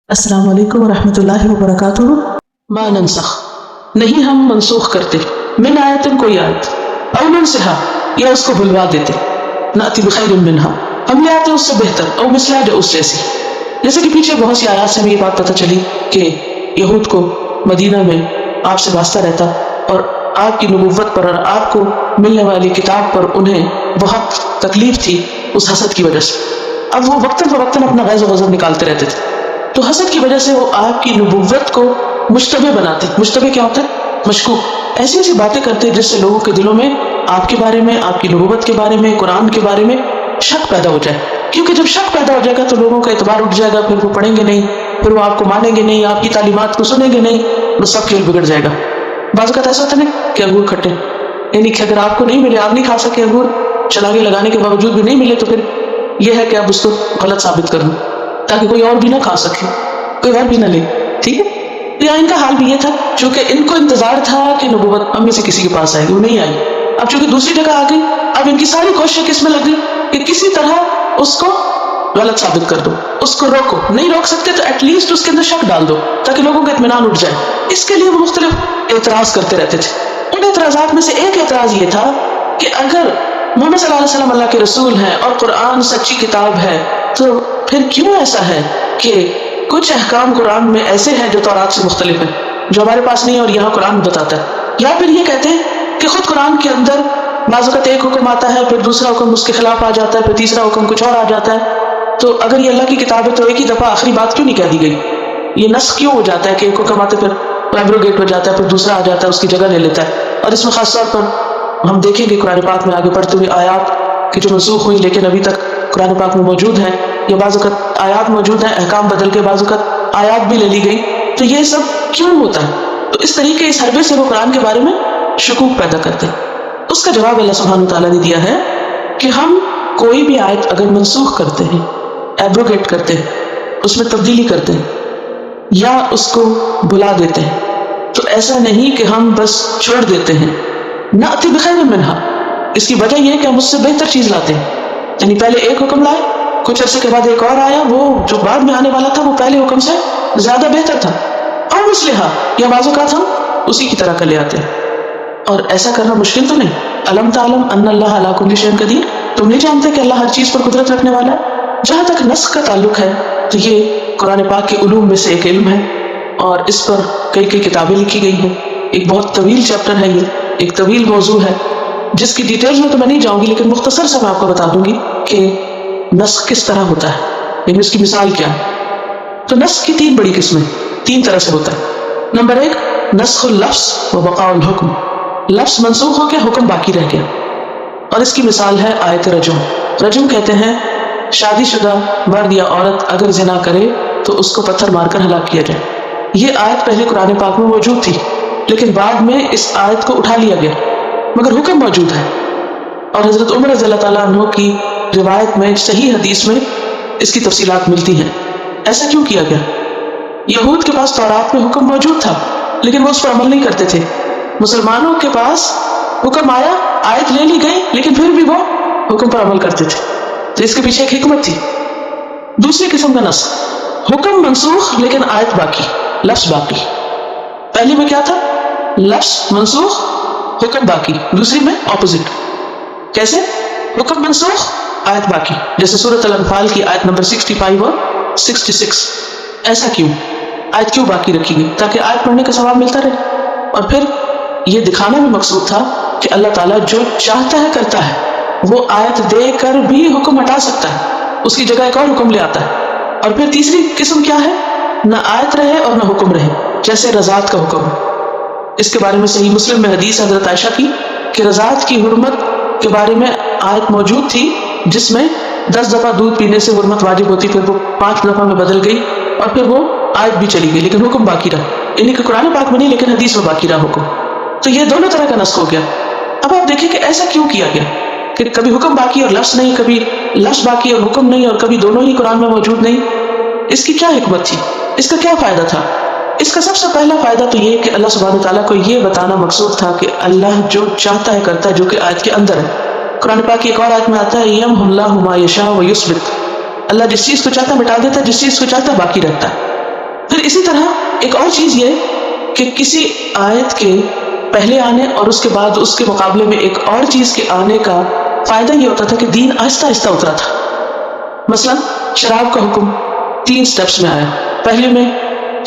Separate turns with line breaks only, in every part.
السلام علیکم ورحمۃ اللہ وبرکاتہ۔ ما ننسخ، نہیں ہم منسوخ کرتے، من آیت کوئی آیت، او ننسہا یا اس کو بھلوا دیتے، نأتی بخیر منہا ہم لے آتے اس سے بہتر، او مثلہ جو اس جیسی۔ جیسے کہ پیچھے بہت سی آیات سے ہمیں یہ بات پتہ چلی کہ یہود کو مدینہ میں آپ سے واسطہ رہتا اور آپ کی نبوت پر اور آپ کو ملنے والی کتاب پر انہیں بہت تکلیف تھی اس حسد کی وجہ سے۔ اب وہ وقتاً فوقتاً اپنا غیظ و غضب نکالتے رہتے تھے، تو حسد کی وجہ سے وہ آپ کی نبوت کو مشتبہ بناتے۔ مشتبہ کیا ہوتا ہے؟ مشکوک، ایسی ایسی باتیں کرتے جس سے لوگوں کے دلوں میں آپ کے بارے میں، آپ کی نبوت کے بارے میں، قرآن کے بارے میں شک پیدا ہو جائے۔ کیونکہ جب شک پیدا ہو جائے گا تو لوگوں کا اعتبار اٹھ جائے گا، پھر وہ پڑھیں گے نہیں، پھر وہ آپ کو مانیں گے نہیں، آپ کی تعلیمات کو سنیں گے نہیں، وہ سب کھیل بگڑ جائے گا۔ بعض اوقات ایسا ہوتا ہے نا کہ انگور کھٹے، یعنی کہ اگر آپ کو نہیں ملے، آپ نہیں کھا سکے انگور، چھلانگے لگانے کے باوجود بھی نہیں ملے، تو پھر یہ ہے کہ آپ اس کو غلط ثابت کر دوں تاکہ کوئی اور بھی نہ کھا سکے، کوئی اور بھی نہ لے، ٹھیک ہے۔ یا ان کا حال بھی یہ تھا، چونکہ ان کو انتظار تھا کہ نبوت ہم میں سے کسی کے پاس آئے گی، وہ نہیں آئی۔ اب چونکہ دوسری جگہ آ گئی، اب ان کی ساری کوششیں کس میں لگ گئی کہ کسی طرح اس کو غلط ثابت کر دو، اس کو روکو، نہیں روک سکتے تو ایٹ لیسٹ اس کے اندر شک ڈال دو تاکہ لوگوں کا اطمینان اٹھ جائے۔ اس کے لیے وہ مختلف اعتراض کرتے رہتے تھے۔ ان اعتراضات میں سے ایک اعتراض یہ تھا کہ اگر محمد صلی اللہ علیہ وسلم اللہ کے رسول ہیں اور قرآن سچی کتاب ہے، تو پھر کیوں ایسا ہے کہ کچھ احکام قرآن میں ایسے ہیں جو تورات سے مختلف ہیں، جو ہمارے پاس نہیں ہے اور یہاں قرآن بتاتا ہے؟ یا پھر یہ کہتے ہیں کہ خود قرآن کے اندر بعض اوقات ایک حکم آتا ہے، پھر دوسرا حکم اس کے خلاف آ جاتا ہے، پھر تیسرا حکم کچھ اور آ جاتا ہے، تو اگر یہ اللہ کی کتاب ہے تو ایک ہی دفعہ آخری بات کیوں نہیں کہہ دی گئی؟ یہ نسخ کیوں ہو جاتا ہے کہ ایک حکم آتا ہے پھر ایبروگیٹ ہو جاتا ہے، پھر دوسرا آ جاتا ہے اس کی جگہ لے لیتا ہے؟ اور اس میں خاص طور پر ہم دیکھیں گے قرآن پاک میں آگے بڑھتے ہوئے آیات کہ جو منسوخ ہوئی لیکن ابھی تک قرآن پاک میں موجود ہیں، یا بعض اوقات آیات موجود ہیں، احکام بدل کے بعض اوقات آیات بھی لے لی گئی، تو یہ سب کیوں ہوتا ہے؟ تو اس طریقے اس حربے سے وہ قرآن کے بارے میں شکوک پیدا کرتے ہیں۔ اس کا جواب اللہ سبحانہ تعالیٰ نے دیا ہے کہ ہم کوئی بھی آیت اگر منسوخ کرتے ہیں، ایبروگیٹ کرتے ہیں، اس میں تبدیلی کرتے ہیں یا اس کو بھلا دیتے ہیں، تو ایسا نہیں کہ ہم بس چھوڑ دیتے ہیں، نأتی بخیر منہا، اس کی وجہ یہ ہے کہ ہم اس سے بہتر چیز لاتے ہیں۔ یعنی پہلے ایک حکم لائے، کچھ عرصے کے بعد ایک اور آیا، وہ جو بعد میں آنے والا تھا وہ پہلے حکم سے زیادہ بہتر تھا، اور مثلہا، یا بعض اوقات ہم اسی کی طرح کا لے آتے ہیں۔ اور ایسا کرنا مشکل تو نہیں؟ الم تعلم ان اللہ علی کل شیء قدیر، تم نہیں جانتے کہ اللہ ہر چیز پر قدرت رکھنے والا ہے؟ جہاں تک نسخ کا تعلق ہے تو یہ قرآن پاک کے علوم میں سے ایک علم ہے، اور اس پر کئی کئی کتابیں لکھی گئی ہیں۔ ایک بہت طویل چیپٹر ہے، یہ ایک طویل موضوع ہے جس کی ڈیٹیلز میں تو میں نہیں جاؤں گی، لیکن مختصر سے میں آپ کو بتا دوں گی کہ نسخ کس طرح ہوتا ہے، یعنی اس کی مثال کیا ہے۔ تو نسخ کی تین بڑی قسمیں، تین طرح سے ہوتا ہے۔ نمبر ایک، نسخ اللفظ و بقاء الحکم، لفظ منسوخ ہو گیا، حکم باقی رہ گیا، اور اس کی مثال ہے آیت رجم۔ رجم کہتے ہیں شادی شدہ مرد یا عورت اگر زنا کرے تو اس کو پتھر مار کر ہلاک کیا جائے۔ یہ آیت پہلے قرآن پاک میں موجود تھی، لیکن بعد میں اس آیت کو اٹھا لیا گیا، مگر حکم موجود ہے۔ اور حضرت عمر رضی اللہ تعالیٰ عنہ کی روایت میں، صحیح حدیث میں اس کی تفصیلات ملتی ہیں۔ ایسا کیوں کیا گیا؟ یہود کے پاس تورات میں حکم موجود تھا لیکن وہ اس پر عمل نہیں کرتے تھے۔ مسلمانوں کے پاس حکم آیا، آیت لے لی گئی، لیکن پھر بھی وہ حکم پر عمل کرتے تھے، تو اس کے پیچھے ایک حکمت تھی۔ دوسری قسم کا نسخ، حکم منسوخ لیکن آیت باقی، لفظ باقی۔ پہلی میں کیا تھا؟ لفظ منسوخ، حکم باقی۔ دوسری میں اپوزٹ، کیسے؟ حکم منسوخ، آیت باقی، جیسے سورۃ الانفال کی آیت نمبر 65 اور 66۔ ایسا کیوں؟ آیت کیوں باقی رکھی گئی؟ تاکہ آیت پڑھنے کا ثواب ملتا رہے، اور پھر یہ دکھانا بھی مقصود تھا کہ اللہ تعالیٰ جو چاہتا ہے کرتا ہے، وہ آیت دے کر بھی حکم ہٹا سکتا ہے، اس کی جگہ ایک اور حکم لے آتا ہے۔ اور پھر تیسری قسم کیا ہے؟ نہ آیت رہے اور نہ حکم رہے، جیسے رضاعت کا حکم ہے۔ اس کے بارے میں صحیح مسلم میں حدیث حضرت عائشہ کی کہ رضاعت کی حرمت کے بارے میں آیت موجود تھی جس میں 10 دفعہ دودھ پینے سے حرمت واجب ہوتی، پھر وہ 5 دفعہ میں بدل گئی، اور پھر وہ آیت بھی چلی گئی لیکن حکم باقی رہا، یعنی کہ قرآن پاک میں نہیں لیکن حدیث میں باقی رہا حکم۔ تو یہ دونوں طرح کا نسخ ہو گیا۔ اب آپ دیکھیں کہ ایسا کیوں کیا گیا کہ کبھی حکم باقی اور لفظ نہیں، کبھی لفظ باقی اور حکم نہیں، اور کبھی دونوں ہی قرآن میں موجود نہیں؟ اس کی کیا حکمت تھی؟ اس کا کیا فائدہ تھا؟ اس کا سب سے پہلا فائدہ تو یہ کہ اللہ سبحانہ تعالیٰ کو یہ بتانا مقصود تھا کہ اللہ جو چاہتا ہے کرتا ہے، جو کہ آیت کے اندر ہے۔ قرآن پاک کی ایک اور آیت میں آتا ہے یمحو اللہ ما یشاء ویثبت، اللہ جس چیز کو چاہتا ہے مٹا دیتا ہے، جس چیز کو چاہتا ہے باقی رہتا ہے۔ پھر اسی طرح ایک اور چیز یہ کہ کسی آیت کے پہلے آنے اور اس کے بعد اس کے مقابلے میں ایک اور چیز کے آنے کا فائدہ یہ ہوتا تھا کہ دین آہستہ آہستہ اترا تھا. مثلا شراب کا حکم 3 سٹیپس میں آیا. پہلے میں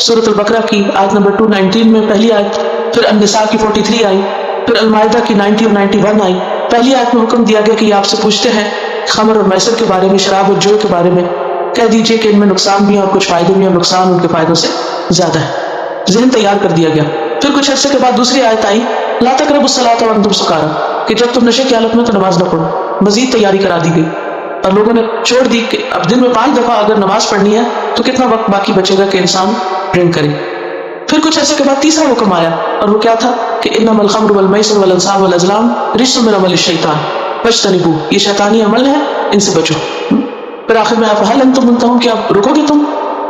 سورۃ البقرہ کی آیت نمبر 219 میں پہلی آیت، پھر النساء کی 43 آئی، پھر المائدہ کی 90 اور 91 آئی. پہلی آیت میں حکم دیا گیا کہ یہ آپ سے پوچھتے ہیں خمر اور میسر کے بارے میں، شراب اور جوئے کے بارے میں، کہہ دیجئے کہ ان میں نقصان بھی ہے اور کچھ فائدے بھی ہیں اور نقصان ان کے فائدوں سے زیادہ ہے. ذہن تیار کر دیا گیا. پھر کچھ عرصے کے بعد دوسری آیت آئی لا تقربوا الصلاۃ وانتم سکارى، کہ جب تم نشے کی حالت میں تو نماز نہ پڑھو. مزید تیاری کرا دی گئی اور لوگوں نے چھوڑ دی کہ اب دن میں 5 دفعہ اگر نماز پڑھنی ہے تو کتنا وقت باقی بچے گا کہ انسان ڈرنک کرے. پھر کچھ عرصے کے بعد تیسرا حکم آیا اور وہ کیا تھا کہ انما الخمر والمیسر والانصاب والازلام رجس من عمل الشیطان فاجتنبوہ، یہ شیطانی عمل ہے، ان سے بچو. پھر آخر میں آپ هل انتم منتهون، کہ آپ رکو گے تم؟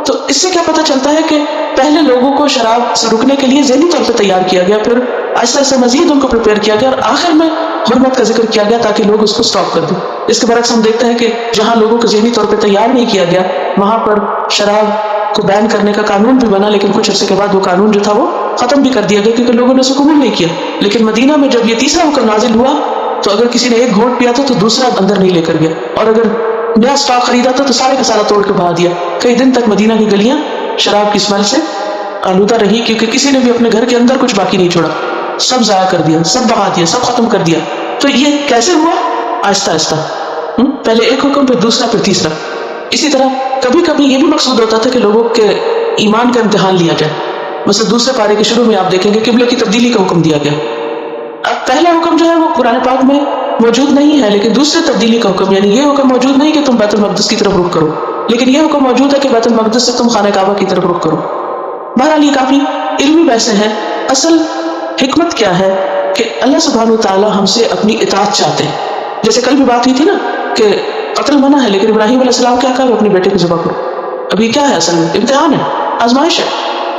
تو اس سے کیا پتہ چلتا ہے کہ پہلے لوگوں کو شراب سے رکنے کے لیے ذہنی طور پہ تیار کیا گیا، پھر آہستہ آہستہ مزید ان کو پریپیئر کیا گیا اور آخر میں حرمت کا ذکر کیا گیا تاکہ لوگ اس کو سٹاپ کر دیں. اس کے برعکس ہم دیکھتے ہیں کہ جہاں لوگوں کو ذہنی طور پہ تیار نہیں کیا گیا وہاں پر شراب کو بین کرنے کا قانون بھی بنا، لیکن کچھ عرصے کے بعد وہ قانون جو تھا وہ ختم بھی کر دیا گیا کیونکہ لوگوں نے اسے قبول نہیں کیا. لیکن مدینہ میں جب یہ تیسرا حکم نازل ہوا تو اگر کسی نے ایک گھونٹ پیا تھا تو دوسرا اندر نہیں لے کر گیا، اور اگر نیا اسٹاک خریدا تھا تو سارے کا سارا توڑ کے بہا دیا. کئی دن تک مدینہ کی گلیاں شراب کی اسمیل سے آلودہ رہی کیونکہ کسی نے بھی اپنے گھر کے اندر کچھ باقی نہیں چھوڑا، سب ضائع کر دیا، سب بہا دیا، سب ختم کر دیا. تو یہ کیسے ہوا؟ آہستہ آہستہ، پہلے ایک حکم پھر دوسرا پھر تیسرا. اسی طرح کبھی کبھی یہ بھی مقصود ہوتا تھا کہ لوگوں کے ایمان کا امتحان لیا جائے. مثلا دوسرے پارے کے شروع میں آپ دیکھیں گے قبلے کی تبدیلی کا حکم دیا گیا. اب پہلا حکم جو ہے وہ قرآن پاک میں موجود نہیں ہے، لیکن دوسرے تبدیلی کا حکم، یعنی یہ حکم موجود نہیں کہ تم بیت المقدس کی طرف رخ کرو، لیکن یہ حکم موجود ہے کہ بیت المقدس سے تم خانہ کعبہ کی طرف رخ کرو. بہرحال یہ کافی علمی بحثیں ہیں. اصل حکمت کیا ہے کہ اللہ سبحانہ وتعالی ہم سے اپنی اطاعت چاہتے ہیں. جیسے کل بھی بات ہوئی تھی نا کہ قتل منع ہے لیکن ابراہیم علیہ السلام کیا کہا اپنے بیٹے کو ذبح کرو. ابھی کیا ہے؟ اصل میں امتحان ہے، آزمائش ہے.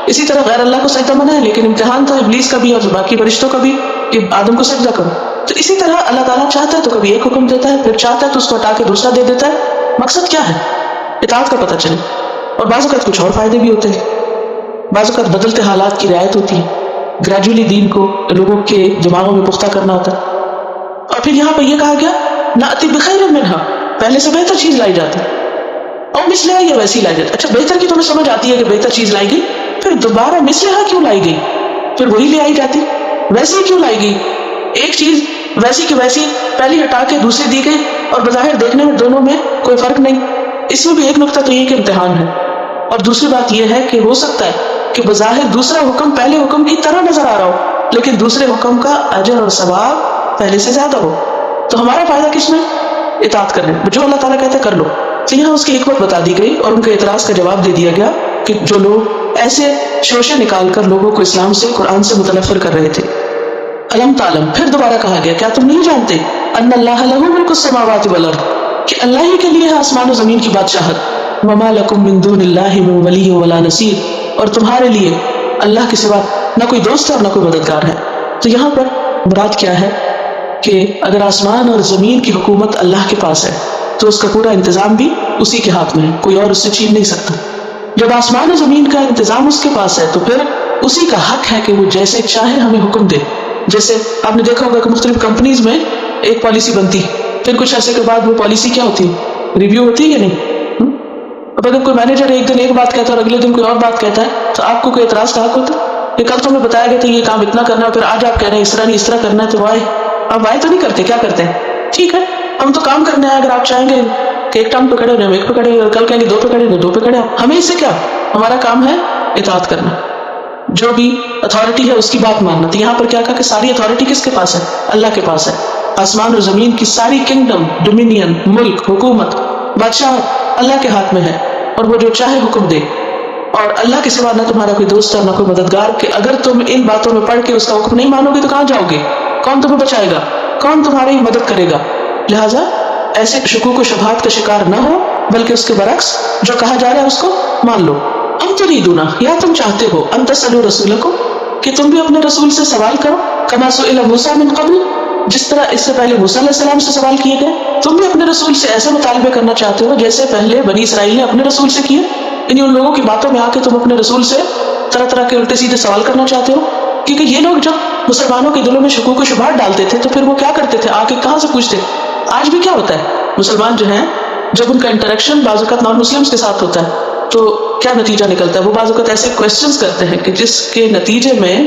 اسی طرح غیر اللہ کو سجدہ منع ہے لیکن امتحان تھا ابلیس کا بھی اور باقی فرشتوں کا بھی کہ آدم کو سجدہ کرو. تو اسی طرح اللہ تعالیٰ چاہتا ہے تو کبھی ایک حکم دیتا ہے، پھر چاہتا ہے تو اس کو ہٹا کے دوسرا دے دیتا ہے. مقصد کیا ہے؟ اطاعت کا پتہ چلے. اور بعض اوقات کچھ اور فائدے بھی ہوتے ہیں، بعض اوقات بدلتے حالات کی رعایت ہوتی ہے، گریجولی دین کو لوگوں کے دماغوں میں پختہ کرنا ہوتا ہے. اور پھر یہاں پہ یہ کہا گیا نأتی بخیر منہا، پہلے سے بہتر چیز لائی جاتی ہے، اور مثلہا یا ویسی لائی جاتی. اچھا بہتر کی تمہیں سمجھ آتی ہے کہ بہتر چیز لائی گئی، پھر دوبارہ مثلہا کیوں لائی گئی؟ پھر وہی لے آئی جاتی. ویسی کیوں لائی گئی؟ ایک چیز ویسی کی ویسی پہلی ہٹا کے دوسری دی گئی اور بظاہر دیکھنے میں دونوں میں کوئی فرق نہیں. اس میں بھی ایک نقطہ تو یہ کہ امتحان ہے، اور دوسری بات یہ ہے کہ ہو سکتا ہے کہ بظاہر دوسرا حکم پہلے حکم کی طرح نظر آ رہا ہو لیکن دوسرے حکم کا اجر اور ثواب پہلے سے زیادہ ہو. تو ہمارا فائدہ کس میں؟ اطاعت کرنے میں. جو اللہ تعالیٰ کہتے کر لو. تو یہاں اس کی حکمت بتا دی گئی اور ان کے اعتراض کا جواب دے دیا گیا کہ جو لوگ ایسے شوشے نکال کر لوگوں کو اسلام سے، قرآن سے متنفر کر رہے تھے. الم تعلم، پھر دوبارہ کہا گیا کیا تم نہیں جانتے ان اللہ لہ ملک السماوات والارض، کہ اللہ ہی کے لیے ہے آسمان و زمین کی بادشاہت. وما لکم من دون اللہ من ولی ولا نصیر، اور تمہارے لیے اللہ کے سوا نہ کوئی دوست ہے اور نہ کوئی مددگار ہے. تو یہاں پر مراد کیا ہے کہ اگر آسمان اور زمین کی حکومت اللہ کے پاس ہے تو اس کا پورا انتظام بھی اسی کے ہاتھ میں ہے، کوئی اور اس سے چھین نہیں سکتا. جب آسمان و زمین کا انتظام اس کے پاس ہے تو پھر اسی کا حق ہے کہ وہ جیسے چاہے ہمیں حکم دے. جیسے آپ نے دیکھا ہوگا کہ مختلف کمپنیز میں ایک پالیسی بنتی، پھر کچھ عرصے کے بعد وہ پالیسی کیا ہوتی ہے؟ ریویو ہوتی ہے یا نہیں؟ اب اگر کوئی مینیجر ایک دن ایک بات کہتا ہے اور اگلے دن کوئی اور بات کہتا ہے تو آپ کو کوئی اعتراض کا حق ہوتا ہے؟ یہ کل تو ہمیں بتایا گیا تھا یہ کام اتنا کرنا ہے، پھر آج آپ کہہ رہے ہیں اس طرح نہیں اس طرح کرنا ہے، تو وائے آپ وائے تو نہیں کرتے، کیا کرتے ہیں؟ ٹھیک ہے ہم تو کام کرنا ہے، اگر آپ چاہیں گے کہ ایک ٹانگ پہ کھڑے ہو جائیں، ایک پہ کھڑے ہو، کل کہیں گے دو پہ کھڑے ہو، دو پہ کھڑے ہو، ہمیں اس سے کیا؟ ہمارا کام ہے اطاعت کرنا، جو بھی اتھارٹی ہے اس کی بات ماننا. تو یہاں پر کیا کہا کہ ساری اتھارٹی کس کے پاس ہے؟ اللہ کے پاس ہے. آسمان اور زمین کی ساری کنگڈم، ڈومینین، ملک، حکومت، بادشاہ اللہ کے ہاتھ میں ہے اور وہ جو چاہے حکم دے. اور اللہ کے سوا نہ تمہارا کوئی دوست اور نہ کوئی مددگار، کہ اگر تم ان باتوں میں پڑھ کے اس کا حکم نہیں مانو گے تو کہاں جاؤ گے؟ کون تمہیں بچائے گا؟ کون تمہاری مدد کرے گا؟ لہٰذا ایسے شکوک و شبہات کا شکار نہ ہو، بلکہ اس کے برعکس جو کہا جا رہا ہے اس کو مان لو. ام تریدون، یا تم چاہتے ہو، ان تسألوا رسولکم، کہ تم بھی اپنے رسول سے سوال کرو، کما سئل موسیٰ من قبل، جس طرح اس سے پہلے موسیٰ علیہ السلام سے سوال کیے گئے. تم بھی اپنے رسول سے ایسے مطالبے کرنا چاہتے ہو جیسے پہلے بنی اسرائیل نے اپنے رسول سے کیے. یعنی ان لوگوں کی باتوں میں آ کے تم اپنے رسول سے طرح طرح کے الٹے سیدھے سوال کرنا چاہتے ہو؟ کیونکہ یہ لوگ جب مسلمانوں کے دلوں میں شکوک و شبہات ڈالتے تھے تو پھر وہ کیا کرتے تھے؟ آ کے کہاں سے پوچھتے؟ آج بھی کیا ہوتا ہے، مسلمان جو ہیں جب ان کا انٹریکشن بعض اوقات نان مسلمس کے ساتھ ہوتا ہے تو کیا نتیجہ نکلتا ہے؟ وہ بعض اوقات ایسے کوشچنس کرتے ہیں کہ جس کے نتیجے میں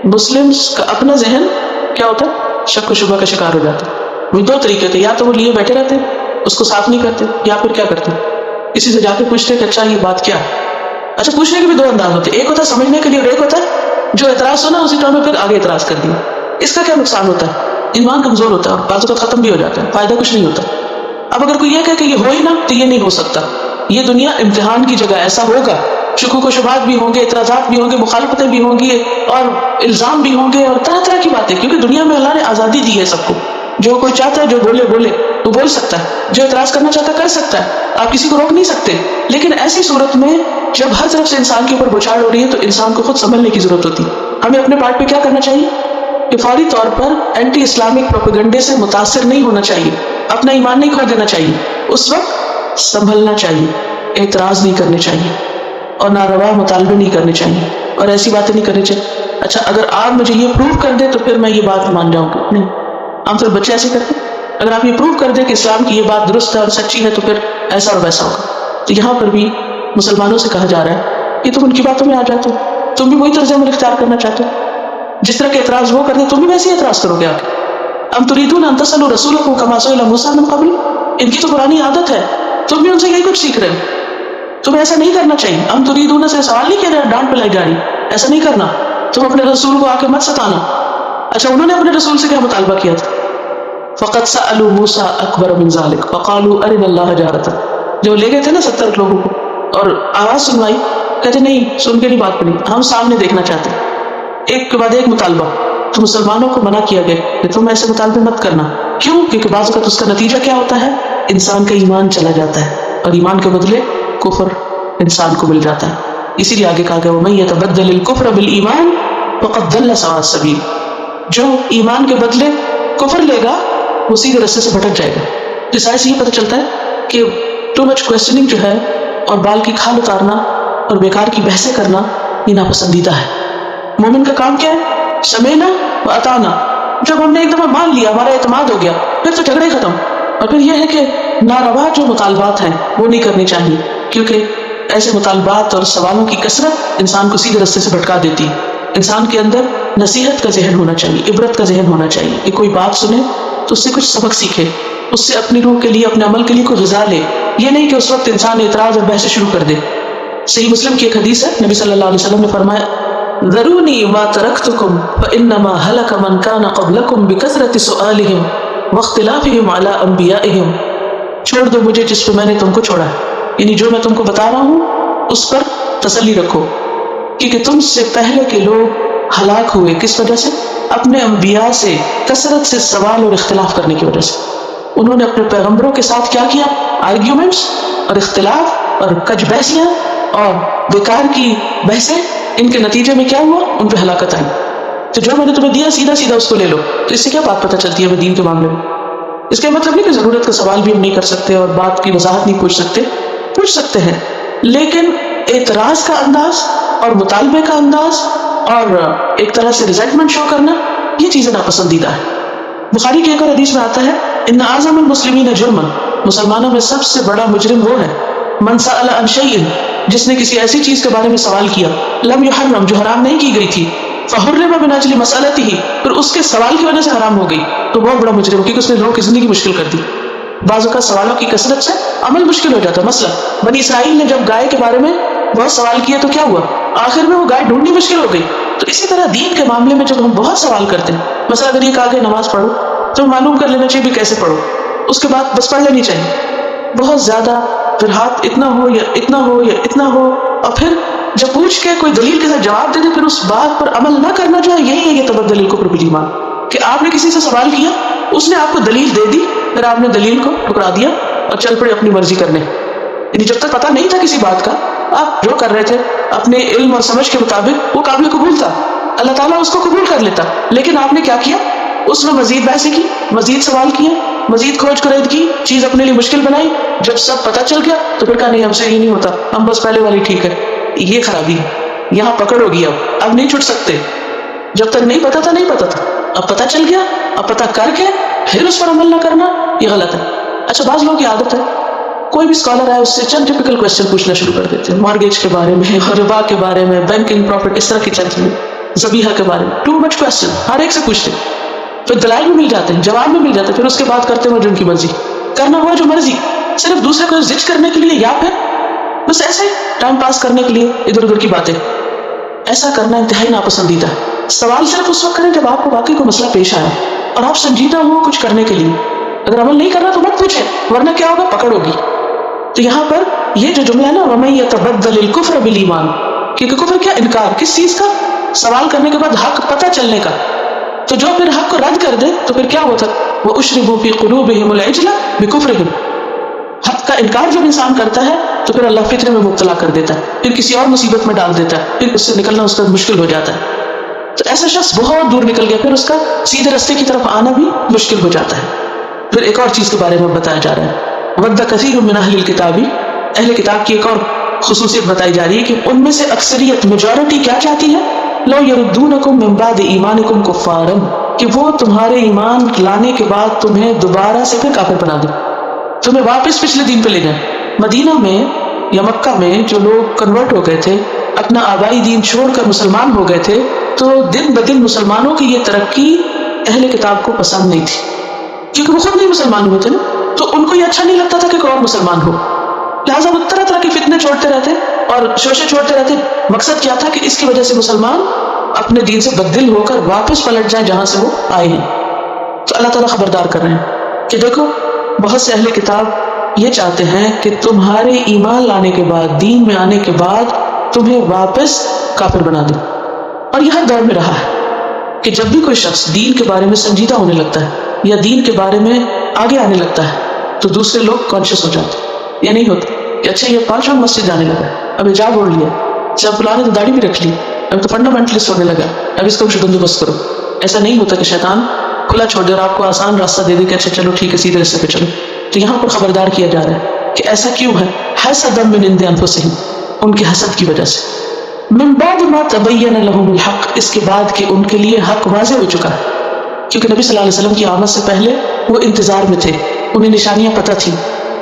مسلمس کا اپنا ذہن کیا ہوتا ہے؟ شک و شبہ کا شکار ہو جاتا ہے۔ وہ دو طریقے تھے، یا تو وہ لیے بیٹھے رہتے اس کو صاف نہیں کرتے، یا پھر کیا کرتے کسی سے جا کے پوچھتے کہ اچھا یہ بات کیا ہے۔ اچھا پوچھنے کے بھی دو انداز ہوتے ہیں، ایک ہوتا ہے سمجھنے کے لیے اور ایک ہوتا ہے جو اعتراض سنا اسی ٹائم میں پھر آگے اعتراض کر دیا۔ اس کا کیا نقصان ہوتا ہے؟ ایمان کمزور ہوتا ہے اور بعض اوقات ختم بھی ہو جاتا ہے، فائدہ کچھ نہیں ہوتا۔ اب اگر کوئی یہ کہے کہ یہ ہو ہی نہ تو یہ نہیں ہو سکتا، یہ دنیا امتحان کی جگہ، ایسا ہوگا، شکوک و شبہات بھی ہوں گے، اعتراضات بھی ہوں گے، مخالفتیں بھی ہوں گی اور الزام بھی ہوں گے اور طرح طرح کی باتیں، کیونکہ دنیا میں اللہ نے آزادی دی ہے سب کو، جو کوئی چاہتا ہے جو بولے وہ بول سکتا ہے، جو اعتراض کرنا چاہتا ہے کر سکتا ہے، آپ کسی کو روک نہیں سکتے۔ لیکن ایسی صورت میں جب ہر طرف سے انسان کے اوپر بوچھاڑ ہو رہی ہے تو انسان کو خود سنبھلنے کی ضرورت ہوتی ہے۔ ہمیں اپنے پارٹ پہ کیا کرنا چاہیے کہ فوری طور پر اینٹی اسلامک پروپیگنڈے سے متاثر نہیں ہونا چاہیے، اپنا ایمان نہیں کھو دینا چاہیے، اس وقت سنبھلنا چاہیے، اعتراض نہیں کرنے چاہیے اور ناروا مطالبے نہیں کرنے چاہیے اور ایسی باتیں نہیں کرنی چاہیے اچھا اگر آپ مجھے یہ پروف کر دیں تو پھر میں یہ بات مان جاؤں گا۔ نہیں، عام طور بچے ایسے کرتے ہیں، اگر آپ یہ پروف کر دیں کہ اسلام کی یہ بات درست ہے اور سچی ہے تو پھر ایسا اور ویسا ہوگا۔ تو یہاں پر بھی مسلمانوں سے کہا جا رہا ہے کہ تم ان کی باتوں میں آ جاتے ہو، تم بھی وہی طرز عمل اختیار کرنا چاہتے ہو، جس طرح کے اعتراض وہ کرتے تم بھی ویسے ہی اعتراض کرو گے آگے۔ ام تريدون ان تسألوا رسولكم كما سئل موسى من قبل، ان کی تو پرانی عادت ہے، تم بھی ان سے یہی کچھ سیکھ رہے ہو، تمہیں ایسا نہیں کرنا چاہیے۔ ام تريدون سے سوال نہیں کیا رہا، ڈانٹ پلائی جا رہی، ایسا نہیں کرنا، تم اپنے رسول کو آ کے مت ستانا۔ اچھا انہوں نے اپنے رسول سے کیا مطالبہ کیا تھا؟ فقد سألوا موسى اکبر من ذلك فقالوا ارنا اللہ جارتا، جو لے گئے تھے نا 70 لوگوں کو اور آواز سنوائی، کہتے نہیں سن کے نہیں بات کرنی، ہم سامنے دیکھنا چاہتے ہیں، ایک کے بعد ایک مطالبہ۔ تو مسلمانوں کو منع کیا گیا کہ تم ایسے مطالبے مت کرنا، کیوں؟ کیونکہ بعض اوقات اس کا نتیجہ کیا ہوتا ہے؟ انسان کا ایمان چلا جاتا ہے اور ایمان کے بدلے کفر انسان کو مل جاتا ہے۔ اسی لیے آگے کہا گیا وَمَن يَتَبَدَّلِ الْكُفْرَ بِالْإِيمَانِ فَقَدْ ضَلَّ سَوَاءَ السَّبِيلِ، جو ایمان کے بدلے کفر لے گا وہ سیدھے رستے سے بھٹک جائے گا۔ اس آیت سے یہ پتہ چلتا ہے کہ ٹو مچ کوسچننگ جو ہے اور بال کی کھال اتارنا اور بیکار کی بحثیں کرنا یہ ناپسندیدہ ہے۔ مومن کا کام کیا ہے؟ سمینا و اطانا، جب ہم نے ایک دفعہ مان لیا، ہمارا اعتماد ہو گیا، پھر تو جھگڑے ختم۔ اور پھر یہ ہے کہ ناروا جو مطالبات ہیں وہ نہیں کرنی چاہیے، کیونکہ ایسے مطالبات اور سوالوں کی کثرت انسان کو سیدھے رستے سے بھٹکا دیتی ہے۔ انسان کے اندر نصیحت کا ذہن ہونا چاہیے، عبرت کا ذہن ہونا چاہیے کہ کوئی بات سنے تو اس سے کچھ سبق سیکھے، اس سے اپنی روح کے لیے، اپنے عمل کے لیے کوئی غذا لے، یہ نہیں کہ اس وقت انسان اعتراض اور بحث شروع کر دے۔ صحیح مسلم کی ایک حدیث ہے، نبی صلی اللہ علیہ وسلم نے فرمایا ذرونی ما ترکتکم فانما ہلک من کان قبلکم بکثرت سؤالہم واختلافہم علی انبیائہم، چھوڑ دو مجھے جس پہ میں نے تم کو چھوڑا ہے، یعنی جو میں تم کو بتا رہا ہوں اس پر تسلی رکھو، کیونکہ تم سے پہلے کے لوگ ہلاک ہوئے کس وجہ سے؟ اپنے انبیاء سے کثرت سے سوال اور اختلاف کرنے کی وجہ سے۔ انہوں نے اپنے پیغمبروں کے ساتھ کیا کیا؟ آرگیومنٹس اور اختلاف اور کج بحثیاں اور بیکار کی بحثیں، ان کے نتیجے میں کیا ہوا؟ ان پہ ہلاکت آئی۔ تو جو میں نے تمہیں دیا سیدھا سیدھا اس کو لے لو، تو اس سے کیا بات پتہ چلتی ہے ہمیں دین کے معاملے میں؟ اس کا مطلب نہیں کہ ضرورت کا سوال بھی ہم نہیں کر سکتے اور بات کی وضاحت نہیں پوچھ سکتے ہیں، لیکن اعتراض کا انداز اور مطالبے کا انداز اور ایک طرح سے ریزنٹمنٹ شو کرنا، یہ چیزیں ناپسندیدہ ہیں۔ بخاری کی ایک اور حدیث میں آتا ہے ان اعظم المسلمین جرما، مسلمانوں میں سب سے بڑا مجرم وہ ہے من سأل عن شیء، جس نے کسی ایسی چیز کے بارے میں سوال کیا لم یحرم، جو حرام نہیں کی گئی تھی، فحرم من اجل مسألته، پھر اس کے سوال کی وجہ سے حرام ہو گئی، تو بہت بڑا مجرم، کیونکہ اس نے لوگوں کی زندگی مشکل کر دی۔ بعض اوقات سوالوں کی کثرت سے عمل مشکل ہو جاتا ہے۔ مثلا بنی اسرائیل نے جب گائے کے بارے میں بہت سوال کیے تو کیا ہوا؟ آخر میں وہ گائے ڈھونڈنی مشکل ہو گئی۔ تو اسی طرح دین کے معاملے میں جب ہم بہت سوال کرتے ہیں، مثلا اگر یہ کہا کہ نماز پڑھو تو معلوم کر لینا چاہیے بھی کیسے پڑھو، اس کے بعد بس پڑھ لینی چاہیے بہت زیادہ، پھر ہاتھ اتنا ہو یا اتنا ہو یا اتنا ہو، اور پھر جب پوچھ کے کوئی دلیل کے ساتھ جواب دے دے پھر اس بات پر عمل نہ کرنا جو ہے، یہی ہے یہ تبدل الکفر بالایمان، کہ آپ نے کسی سے سوال کیا، اس نے آپ کو دلیل دے دی، پھر آپ نے دلیل کو ٹکرا دیا اور چل پڑے اپنی مرضی کرنے۔ یعنی جب تک پتہ نہیں تھا کسی بات کا، آپ جو کر رہے تھے اپنے علم اور سمجھ کے مطابق وہ قابل قبول تھا، اللہ تعالیٰ اس کو قبول کر لیتا، لیکن آپ نے کیا کیا؟ اس میں مزید بحثیں کی، مزید سوال کیے، مزید کھوج کرید کی, چیز اپنے لیے مشکل بنائی, جب سب پتہ چل گیا تو پھر کہا نہیں ہم سے یہ نہیں ہوتا, ہم بس پہلے والی ٹھیک ہے. یہ خرابی ہے, یہاں پکڑ ہوگی, اب نہیں چھٹ سکتے. جب تک نہیں پتا تھا نہیں پتا تھا, اب پتہ چل گیا, اب پتہ کر کے پھر اس پر عمل نہ کرنا یہ غلط ہے. اچھا بعض لوگوں کی عادت ہے, کوئی بھی اسکالر ہے اس سے چند ٹپیکل کوشچن پوچھنا شروع کر دیتے ہیں, مارگیج کے بارے میں, ربا کے بارے میں, بینکنگ پروفٹ, اس طرح کی چند چیزیں, ذبیحہ کے بارے میں, ٹو مچ کوشچن ہر ایک سے پوچھتے ہیں. پھر دلائل بھی مل جاتے ہیں, جواب بھی مل جاتے ہیں, پھر اس کے بعد کرتے ہیں جو ان کی مرضی, کرنا ہوا جو مرضی, صرف دوسرے کو زج کرنے کے لیے یا پھر بس ایسے ٹائم پاس کرنے کے لیے ادھر ادھر کی باتیں. ایسا کرنا انتہائی ناپسندیدہ ہے. سوال صرف اس وقت کریں جب آپ کو واقعی کوئی مسئلہ پیش آیا اور آپ سنجیدہ ہو کچھ کرنے کے لیے. اگر عمل نہیں کرنا تو مت پوچھیں, ورنہ کیا ہوگا, پکڑ ہوگی. تو یہاں پر یہ جو جملہ ہے نا, وَمَن يَتَبَدَّلِ الْكُفْرَ بِالْإِيمَانِ, کیونکہ کفر کیا, انکار کس چیز کا, سوال کرنے کے بعد حق پتہ چلنے کا. تو جو پھر حق کو رد کر دے تو پھر کیا ہوتا, وَأُشْرِبُوا فِي قُلُوبِهِمُ الْعِجْلَ بِكُفْرِهِمْ, حق کا انکار جب انسان کرتا ہے تو پھر اللہ فتنے میں مبتلا کر دیتا ہے, پھر کسی اور مصیبت میں ڈال دیتا ہے, پھر اس سے نکلنا اس کا مشکل ہو جاتا ہے. تو ایسا شخص بہت دور نکل گیا, پھر اس کا سیدھے راستے کی طرف آنا بھی مشکل ہو جاتا ہے. پھر ایک اور چیز کے بارے میں بتایا جا رہا ہے, وَدَّ كَثِيرٌ مِّنْ أَهْلِ الْكِتَابِ, اہل کتاب کی ایک اور خصوصیت بتائی جا رہی ہے کہ ان میں سے اکثریت, میجورٹی کیا چاہتی ہے, لَوْ يَرُدُّونَكُم مِّن بَعْدِ إِيمَانِكُمْ كُفَّارًا, کہ وہ تمہارے ایمان لانے کے بعد تمہیں دوبارہ سے پھر کافر بنا دیں, تمہیں واپس پچھلے دین پہ لے جائیں. مدینہ میں یا مکہ میں جو لوگ کنورٹ ہو گئے تھے, اپنا آبائی دین چھوڑ کر مسلمان ہو گئے تھے, تو دن بدن مسلمانوں کی یہ ترقی اہل کتاب کو پسند نہیں تھی, کیونکہ وہ خود نہیں مسلمان ہوئے تھے نا, تو ان کو یہ اچھا نہیں لگتا تھا کہ کوئی اور مسلمان ہو. لہٰذا وہ طرح طرح کے فتنے چھوڑتے رہتے اور شوشے چھوڑتے رہتے. مقصد کیا تھا کہ اس کی وجہ سے مسلمان اپنے دین سے بددل ہو کر واپس پلٹ جائیں جہاں سے وہ آئے ہیں. تو اللہ تعالیٰ خبردار کر رہے ہیں کہ دیکھو, بہت سے اہل کتاب یہ چاہتے ہیں کہ تمہارے ایمان لانے کے بعد, دین میں آنے کے بعد تمہیں واپس کافر بنا دیں. اور یہ ہر دور میں رہا ہے کہ جب بھی کوئی شخص دین کے بارے میں سنجیدہ ہونے لگتا ہے یا دین کے بارے میں آگے آنے لگتا ہے تو دوسرے لوگ کانشیس ہو جاتے ہیں. یہ نہیں ہوتا کہ اچھا یہ 5 وقت مسجد جانے لگا, اب حجاب اوڑھ لیا, جب فلاں نے تو داڑھی بھی رکھ لی, اب تو فنڈامنٹلسٹ ہونے لگا, اب اس کا کچھ بندوبست کرو. ایسا نہیں ہوتا کہ شیطان کھلا چھوڑ دے اور آپ کو آسان راستہ دے دے کہ اچھا چلو ٹھیک ہے سیدھے راستے پہ چلو. تو یہاں پر خبردار کیا جا رہا ہے کہ ایسا کیوں ہے, حسدا من عند انفسہم, ان کے حسد کی وجہ سے, من بعد ما تبین لهم الحق, اس کے بعد کہ ان کے لیے حق واضح ہو چکا ہے. کیونکہ نبی صلی اللہ علیہ وسلم کی آمد سے پہلے وہ انتظار میں تھے, انہیں نشانیاں پتہ تھیں,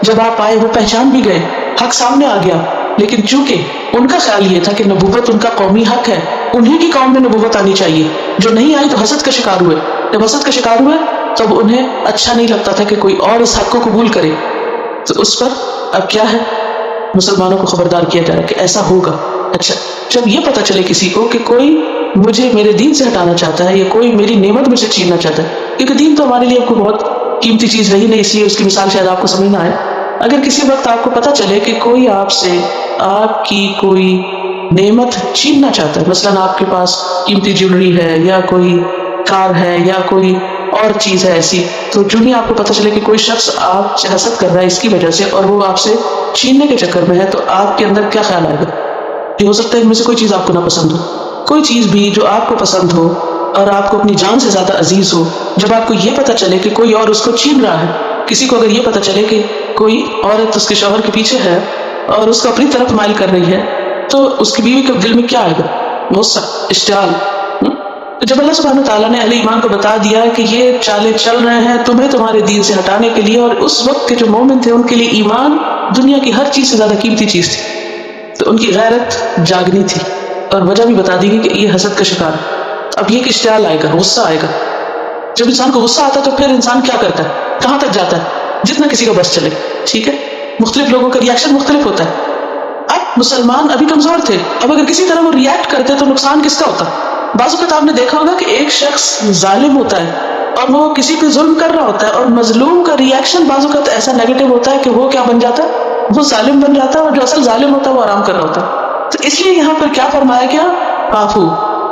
جب آپ آئے وہ پہچان بھی گئے, حق سامنے آ گیا. لیکن چونکہ ان کا خیال یہ تھا کہ نبوت ان کا قومی حق ہے, انہی کی قوم میں نبوت آنی چاہیے, جو نہیں آئی تو حسد کا شکار ہوئے. جب حسد کا شکار ہوئے تب انہیں اچھا نہیں لگتا تھا کہ کوئی اور اس حق کو قبول کرے. تو اس پر اب کیا ہے, مسلمانوں کو خبردار کیا جا رہا ہے کہ ایسا ہوگا. اچھا جب یہ پتہ چلے کسی کو کہ کوئی مجھے میرے دین سے ہٹانا چاہتا ہے یا کوئی میری نعمت مجھ سے چھیننا چاہتا ہے, کیونکہ دین تو ہمارے لیے کوئی بہت قیمتی چیز رہی نہیں, اس لیے اس کی مثال شاید آپ کو سمجھ نہ آئے. اگر کسی وقت آپ کو پتہ چلے کہ کوئی آپ سے آپ کی کوئی نعمت چھیننا چاہتا ہے, مثلاً آپ کے پاس قیمتی جیولری ہے یا کوئی کار ہے یا کوئی اور چیز ہے ایسی, تو جو ہی آپ کو پتہ چلے کہ کوئی شخص آپ سے حسد کر رہا ہے اس کی وجہ سے اور وہ آپ سے چھیننے کے چکر میں ہے, تو آپ کے اندر کیا خیال آئے گا؟ یہ ہو سکتا ہے ان میں سے کوئی چیز آپ کو نہ پسند ہو, کوئی چیز بھی جو آپ کو پسند ہو اور آپ کو اپنی جان سے زیادہ عزیز ہو. جب آپ کو یہ پتہ چلے کہ کوئی اور اس کو چھین رہا ہے, کسی کو اگر یہ پتہ چلے کہ کوئی عورت اس کے شوہر کے پیچھے ہے اور اس کو اپنی طرف مائل کر رہی ہے, تو اس کی بیوی کے دل میں کیا آئے گا؟ غصہ, اشتعال. جب اللہ سبحانہ تعالیٰ نے اہل ایمان کو بتا دیا کہ یہ چالیں چل رہے ہیں تمہیں تمہارے دین سے ہٹانے کے لیے, اور اس وقت کے جو مومن تھے ان کے لیے ایمان دنیا کی ہر چیز سے زیادہ قیمتی چیز تھی, تو ان کی غیرت جاگنی تھی اور وجہ بھی بتا دی گئی کہ یہ حسد کا شکار ہے. اب یہ کہ اشتعال آئے گا, غصہ آئے گا. جب انسان کو غصہ آتا ہے تو پھر انسان کیا کرتا ہے, کہاں تک جاتا ہے, جتنا کسی کا بس چلے. ٹھیک ہے, مختلف لوگوں کا ریاکشن مختلف ہوتا ہے. اب مسلمان ابھی کمزور تھے, اب اگر کسی طرح وہ ریئیکٹ کرتے تو نقصان کس کا ہوتا؟ بعض اوقات آپ نے دیکھا ہوگا کہ ایک شخص ظالم ہوتا ہے اور وہ کسی پہ ظلم کر رہا ہوتا ہے, اور مظلوم کا ریئیکشن بعض اوقات ایسا نیگیٹو ہوتا ہے کہ وہ کیا بن جاتا ہے, وہ ظالم بن جاتا ہے, اور جو اصل ظالم ہوتا ہے وہ آرام کر رہا ہوتا ہے. تو اس لیے یہاں پر کیا فرمایا گیا, معفو,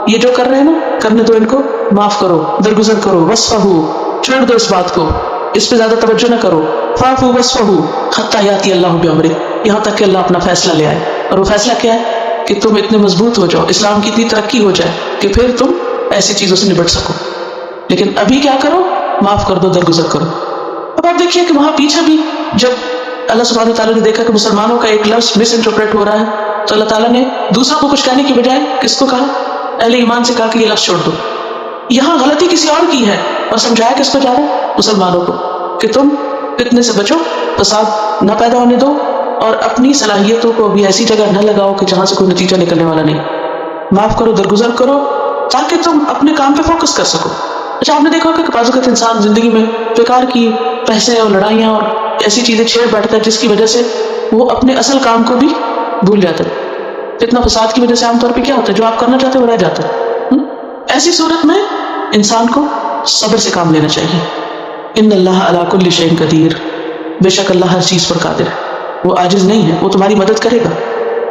یہ جو کر رہے ہیں نا کرنے دو, ان کو معاف کرو, درگزر کرو, وصفہو, چھوڑ دو اس بات کو, اس پہ زیادہ توجہ نہ کرو. فاعفو وصفہو حتی یاتی اللہ بامرہ, یہاں تک کہ اللہ اپنا فیصلہ لے آئے. اور وہ فیصلہ کیا ہے کہ تم اتنے مضبوط ہو جاؤ, اسلام کی اتنی ترقی ہو جائے کہ پھر تم ایسی چیزوں سے نبٹ سکو. لیکن ابھی کیا کرو, معاف کر دو, درگزر کرو. اب آپ دیکھیے کہ وہاں پیچھے بھی جب اللہ سبحانہ تعالیٰ نے دیکھا کہ مسلمانوں کا ایک لفظ مس انٹرپریٹ ہو رہا ہے تو اللہ تعالیٰ نے دوسروں کو کچھ کہنے کی بجائے کس کو کہا؟ اہل ایمان سے کہا کہ یہ لفظ چھوڑ دو. یہاں غلطی کسی اور کی ہے اور سمجھایا کس کو جا رہا ہے؟ مسلمانوں کو کہ تم فتنے سے بچو, فساد نہ پیدا ہونے دو اور اپنی صلاحیتوں کو بھی ایسی جگہ نہ لگاؤ کہ جہاں سے کوئی نتیجہ نکلنے والا نہیں. معاف کرو, درگزر کرو تاکہ تم اپنے کام پہ فوکس کر سکو. اچھا آپ نے دیکھا کہ بعض اوقات انسان زندگی میں بیکار کی پیسے اور لڑائیاں اور ایسی چیزیں چھیڑ بیٹھتا ہے جس کی وجہ سے وہ اپنے اصل کام کو بھی بھول جاتا ہے. اتنا فساد کی وجہ سے عام طور پہ کیا ہوتا ہے, جو آپ کرنا چاہتے ہیں وہ رہ جاتا ہے. ایسی صورت میں انسان کو صبر سے کام لینا چاہیے. ان اللہ علی کل شیء قدیر, بے شک اللہ ہر چیز پر قادر ہے, وہ عاجز نہیں ہے, وہ تمہاری مدد کرے گا,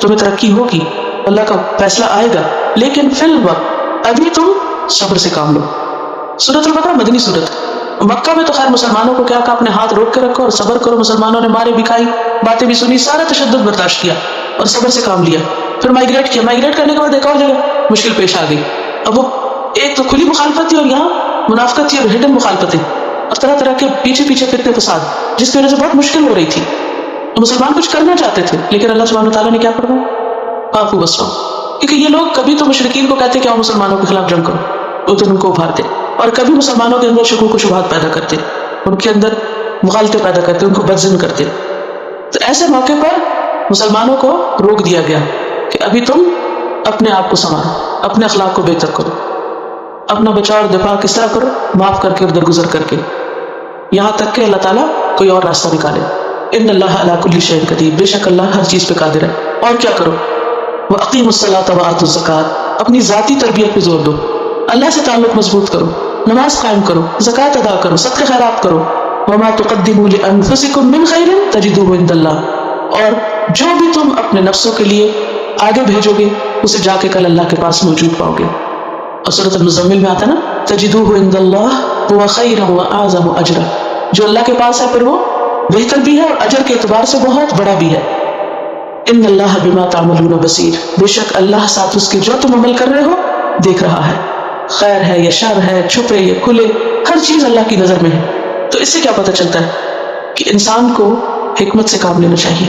تمہیں ترقی ہوگی, اللہ کا فیصلہ آئے گا, لیکن فی الوقت ابھی تم صبر سے کام لو. سورۃ البقرہ مدنی سورت. مکہ میں تو خیر مسلمانوں کو کیا کہا, اپنے ہاتھ روک کے رکھو اور صبر کرو. مسلمانوں نے مارے بھی کھائی, باتیں بھی سنی, سارا تشدد برداشت کیا اور صبر سے کام لیا. پھر مائگریٹ کیا, مائگریٹ کرنے کے بعد ایک اور جگہ مشکل پیش آ گئی. اب وہ ایک تو کھلی مخالفت تھی اور یہاں منافقت تھی اور ہڈن مخالفتیں اور طرح طرح کے پیچھے پیچھے فتنے فساد, جس کی وجہ سے بہت مشکل ہو رہی تھی. مسلمان کچھ کرنا چاہتے تھے لیکن اللہ سبحانہ تعالیٰ نے کیا فرمایا, عفو بس. کیونکہ یہ لوگ کبھی تو مشرکین کو کہتے کہ ہم مسلمانوں کے خلاف جنگ کرو, وہ تو ان کو ابھارتے, اور کبھی مسلمانوں کے اندر شکوک و شبہات پیدا کرتے, ان کے اندر مغالطے پیدا کرتے, ان کو بدظن کرتے. تو ایسے موقع پر مسلمانوں کو روک دیا گیا کہ ابھی تم اپنے آپ کو سنبھالو, اپنے اخلاق کو بہتر کرو, اپنا بچاؤ اور دفاع کس طرح کرو, معاف کر کے اور درگزر کر کے, یہاں تک کہ اللہ تعالیٰ کوئی اور راستہ نکالے. ان اللہ علی کل شیء قدیر, بے شک اللہ ہر چیز پہ قادر ہے. اور کیا کرو, وَأَقِیمُوا الصَّلَاةَ وَآتُوا الزَّکَاۃَ, اپنی ذاتی تربیت پہ زور دو, اللہ سے تعلق مضبوط کرو, نماز قائم کرو, زکوٰۃ ادا کرو, صدقے خیرات کرو. وَمَا تُقَدِّمُوا لِأَنفُسِکُم مِّن خَیْرٍ تَجِدُوهُ عِندَ اللَّهِ, اور جو بھی تم اپنے نفسوں کے لیے آگے بھیجو گے اسے جا کے کل اللہ کے پاس موجود پاؤ گے. اور سورۃ المزمل میں آتا نا, تَجِدُوهُ عِندَ اللَّهِ هُوَ خَیْرًا وَأَعْظَمُ أَجْرًا, جو اللہ کے پاس ہے پھر وہ بہتر بھی ہے اور اجر کے اعتبار سے بہت بڑا بھی ہے. ان اللہ بما تعملون بصیر, بے شک اللہ ساتھ اس کے جو تم عمل کر رہے ہو دیکھ رہا ہے. خیر ہے یا شر ہے, چھپے یا کھلے, ہر چیز اللہ کی نظر میں ہے. تو اس سے کیا پتہ چلتا ہے کہ انسان کو حکمت سے کام لینا چاہیے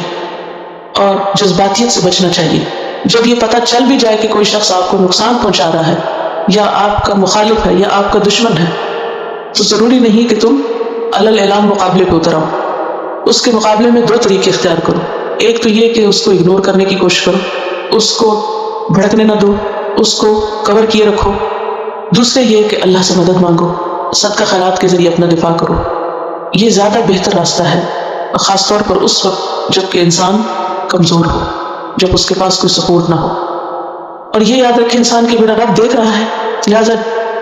اور جذباتیت سے بچنا چاہیے. جب یہ پتہ چل بھی جائے کہ کوئی شخص آپ کو نقصان پہنچا رہا ہے یا آپ کا مخالف ہے یا آپ کا دشمن ہے, تو ضروری نہیں کہ تم علی الاعلان مقابلے پہ اتر آؤ. اس کے مقابلے میں دو طریقے اختیار کرو. ایک تو یہ کہ اس کو اگنور کرنے کی کوشش کرو, اس کو بھڑکنے نہ دو, اس کو کور کیے رکھو. دوسرے یہ کہ اللہ سے مدد مانگو, صدقہ خیرات کے ذریعے اپنا دفاع کرو. یہ زیادہ بہتر راستہ ہے, خاص طور پر اس وقت جب کہ انسان کمزور ہو, جب اس کے پاس کوئی سپورٹ نہ ہو. اور یہ یاد رکھے انسان کے بنا رب دیکھ رہا ہے, لہٰذا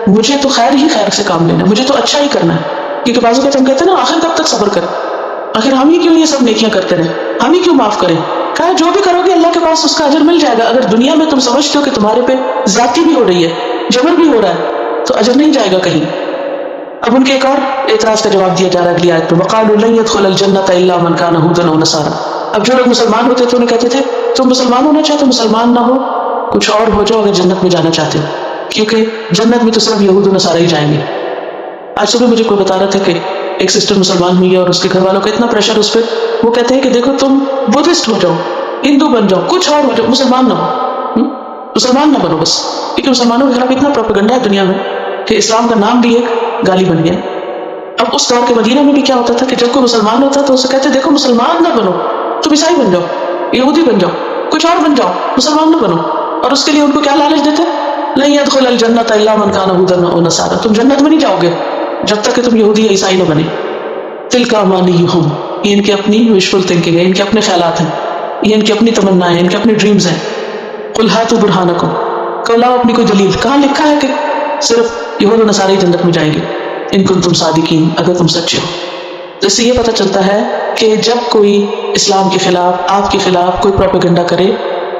مجھے تو خیر ہی خیر سے کام لینا ہے, مجھے تو اچھا ہی کرنا ہے. کیونکہ بعض اوقات ہم کہتے ہیں نا, آخر کب تک صبر کریں, آخر ہم ہی کیوں یہ سب نیکیاں کرتے رہیں, ہم ہی کیوں معاف کریں. کہا جو بھی کرو گے اللہ کے پاس اس کا اجر مل جائے گا. اگر دنیا میں تم سمجھتے ہو کہ تمہارے پہ زیادتی بھی ہو رہی ہے, جبر بھی ہو رہا ہے, تو اجر نہیں جائے گا کہیں. اب ان کے ایک اور اعتراض کا جواب دیا جا رہا ہے اگلی آیت میں, وَقَالُوا لَن يَدْخُلَ الْجَنَّةَ إِلَّا مَنْ كَانَ هُودًا أَوْ نَصَارَىٰ. اب جو لوگ مسلمان ہوتے تھے انہیں کہتے تھے تم مسلمان ہونا چاہتے, مسلمان نہ ہو, کچھ اور ہو جاؤ اگر جنت میں جانا چاہتے ہو, کیونکہ جنت میں تو صرف یہود و نصارہ ہی جائیں گے. آج صبح مجھے کوئی بتا رہا تھا کہ ایک سسٹر مسلمان ہوئی ہے اور اس کے گھر والوں کا اتنا پریشر اس پہ, وہ کہتے ہیں کہ دیکھو تم بدھسٹ ہو جاؤ, ہندو بن جاؤ, کچھ اور ہو جاؤ, مسلمان نہ ہو, مسلمان نہ بنو بس. کیونکہ مسلمانوں کے خلاف اتنا پروپیگنڈا ہے دنیا میں کہ اسلام کا نام بھی ایک گالی بن گیا. اب اس دور کے مدینہ میں بھی کیا ہوتا تھا کہ جب کوئی مسلمان ہوتا تو اسے کہتے دیکھو مسلمان نہ بنو, تم عیسائی بن جاؤ, یہودی بن جاؤ, کچھ اور بن جاؤ, مسلمان نہ بنو. اور اس کے لیے ان کو کیا لالچ دیتے, لن يدخل الجنة الا من كان هودا او نصارى, تم جنت میں نہیں جاؤ گے جب تک کہ تم یہودی یا عیسائی نہ بنے. تلک امانیہم, یہ ان کی اپنی وشفل تھنکنگ ہے, ان کے اپنے خیالات ہیں, یہ ان کی اپنی تمنا ہے, ان کے اپنے ڈریمز ہیں. قل ہاتوا برہانکم, کہ لاؤ اپنی کوئی دلیل. کہاں لکھا ہے کہ صرف یہود و نصارى جنت میں جائیں گے, ان کنتم صادقین, اگر تم سچے ہو. تو اس سے یہ پتہ چلتا ہے کہ جب کوئی اسلام کے خلاف, آپ کے خلاف کوئی پروپیگنڈا کرے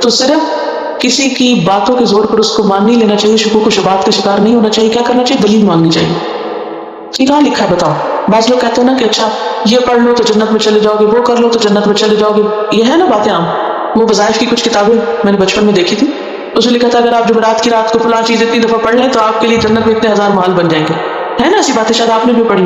تو صرف کسی کی باتوں کے زور پر اس کو مان نہیں لینا چاہیے, شکوک و شبہات کا شکار نہیں ہونا چاہیے. کیا کرنا چاہیے, دلیل مانگنی چاہیے. یہ کہاں لکھا ہے بتاؤ. بعض لوگ کہتے ہیں نا کہ اچھا یہ پڑھ لو تو جنت میں چلے جاؤ گے, وہ کر لو تو جنت میں چلے جاؤ گے. یہ ہے نا باتیں عام. وہ وظائف کی کچھ کتابیں میں نے بچپن میں دیکھی تھی, اس میں لکھا تھا اگر آپ جمعرات کی رات کو فلاں چیز اتنی دفعہ پڑھ لیں تو آپ کے لیے جنت میں اتنے ہزار محل بن جائیں گے. ہے نا ایسی باتیں, شاید آپ نے بھی پڑھی.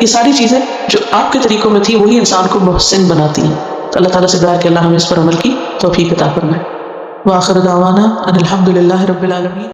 یہ ساری چیزیں جو آپ کے طریقوں میں تھی وہی انسان کو محسن بناتی ہیں. تو اللہ تعالیٰ سے دعا کہ اللہ ہمیں اس پر عمل کی توفیق عطا فرمائے. وآخر دعوانا ان الحمد للہ رب العالمین.